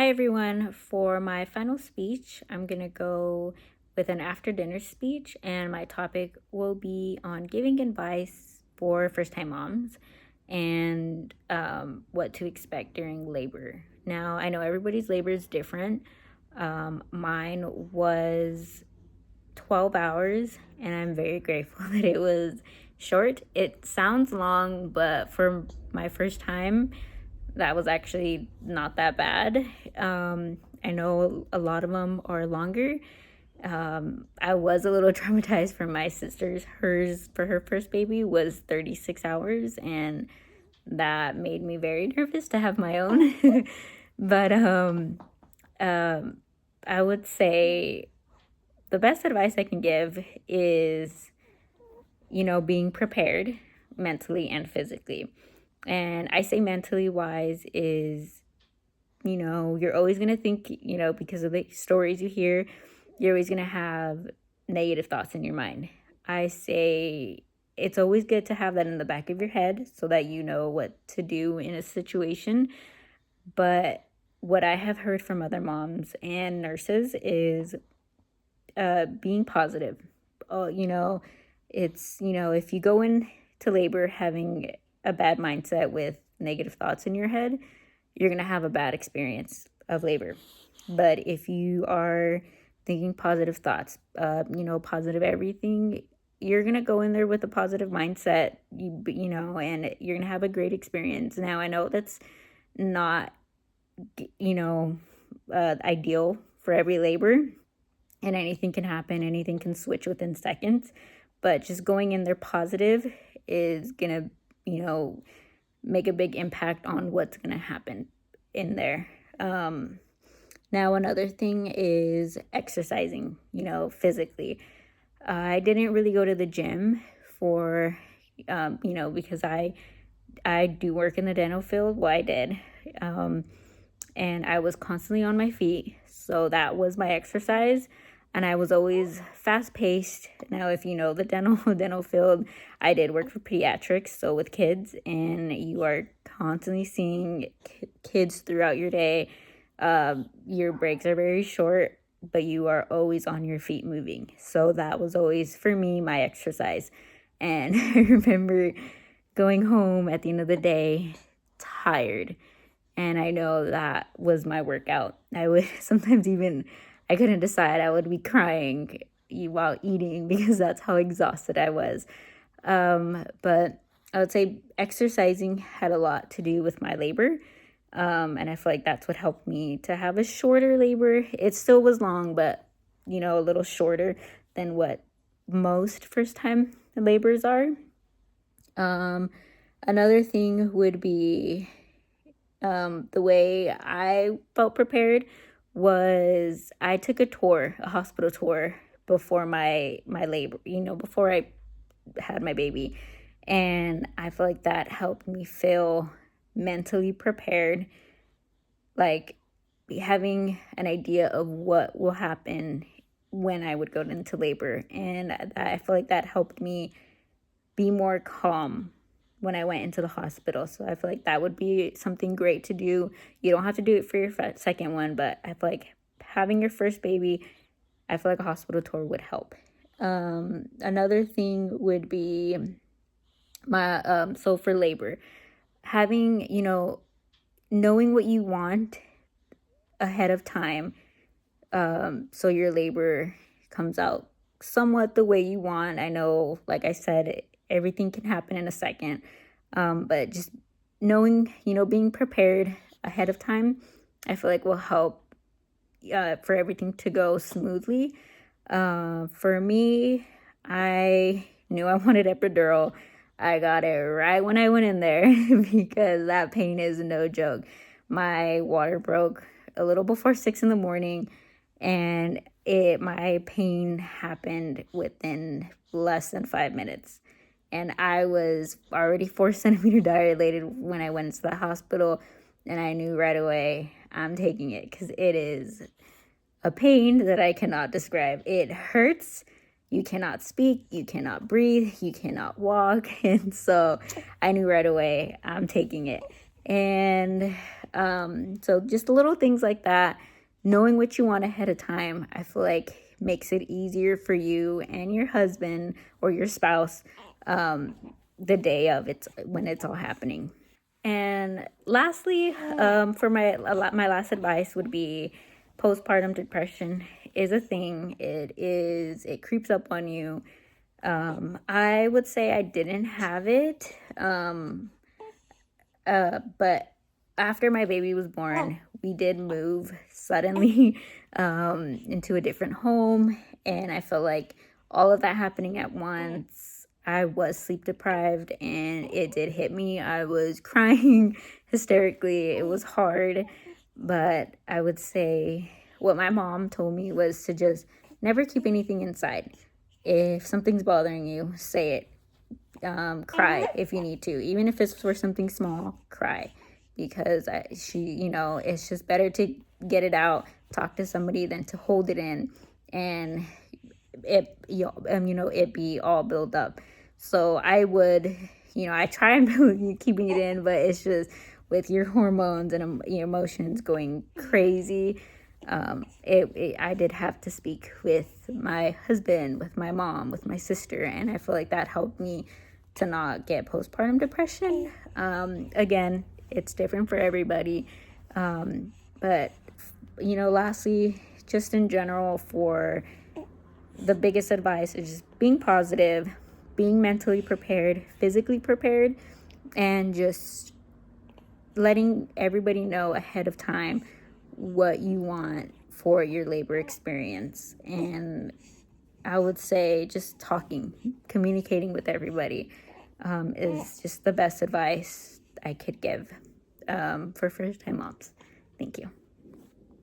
Hi, everyone. For my final speech, I'm going to go with an after dinner speech, and my topic will be on giving advice for first time moms and what to expect during labor. Now, I know everybody's labor is different. Mine was 12 hours, and I'm very grateful that it was short. It sounds long, but for my first time, that was actually not that bad. I know a lot of them are longer. I was a little traumatized for my sister's. Hers for her first baby was 36 hours, and that made me very nervous to have my own. but um, I would say the best advice I can give is, being prepared mentally and physically. And I say mentally wise is, you're always going to think, because of the stories you hear, you're always going to have negative thoughts in your mind. I say it's always good to have that in the back of your head so that you know what to do in a situation. But what I have heard from other moms and nurses is being positive. It's, if you go into labor having a bad mindset with negative thoughts in your head, you're going to have a bad experience of labor. But if you are thinking positive thoughts, positive everything, you're going to go in there with a positive mindset, and you're going to have a great experience. Now, I know that's not, ideal for every labor, and anything can happen, anything can switch within seconds. But just going in there positive is going to, make a big impact on what's going to happen in there. Now, another thing is exercising, physically. I didn't really go to the gym for, because I do work in the dental field. Well, I did. And I was constantly on my feet. So that was my exercise. And I was always fast paced. Now, if you know the dental field, I did work for pediatrics, so with kids, and you are constantly seeing kids throughout your day. Your breaks are very short, but you are always on your feet moving. So that was always, for me, my exercise. And I remember going home at the end of the day tired. And I know that was my workout. I would sometimes even, I couldn't decide. I would be crying while eating because that's how exhausted I was. But I would say exercising had a lot to do with my labor. And I feel like that's what helped me to have a shorter labor. It still was long, but, a little shorter than what most first time labors are. Another thing would be the way I felt prepared was I took a hospital tour before my labor, before I had my baby. And I feel like that helped me feel mentally prepared, like having an idea of what will happen when I would go into labor. And I feel like that helped me be more calm when I went into the hospital. So I feel like that would be something great to do. You don't have to do it for your second one, but I feel like having your first baby, I feel like a hospital tour would help. Another thing would be so for labor, having, knowing what you want ahead of time, so your labor comes out somewhat the way you want. I know, like I said, everything can happen in a second, but just knowing, being prepared ahead of time, I feel like will help for everything to go smoothly. For me, I knew I wanted epidural. I got it right when I went in there because that pain is no joke. My water broke a little before 6 in the morning, and my pain happened within less than 5 minutes. And I was already 4 centimeter dilated when I went to the hospital, and I knew right away I'm taking it because it is a pain that I cannot describe. It hurts. You cannot speak, you cannot breathe, you cannot walk. And so I knew right away I'm taking it. And So just little things like that, knowing what you want ahead of time, I feel like makes it easier for you and your husband or your spouse the day of it's when it's all happening. And lastly, for my last advice would be postpartum depression is a thing. It creeps up on you. I would say I didn't have it. But after my baby was born, we did move suddenly into a different home, and I felt like all of that happening at once, I was sleep deprived, and it did hit me. I was crying hysterically. It was hard, but I would say what my mom told me was to just never keep anything inside. If something's bothering you, say it. Cry if you need to, even if it's for something small. Cry, because it's just better to get it out, talk to somebody, than to hold it in and it be all built up. So I would, I try and keeping it in, but it's just with your hormones and your emotions going crazy. I did have to speak with my husband, with my mom, with my sister, and I feel like that helped me to not get postpartum depression. Again, it's different for everybody. But, lastly, just in general, for the biggest advice is just being positive, being mentally prepared, physically prepared, and just letting everybody know ahead of time what you want for your labor experience. And I would say just communicating with everybody is just the best advice I could give for first-time moms. Thank you.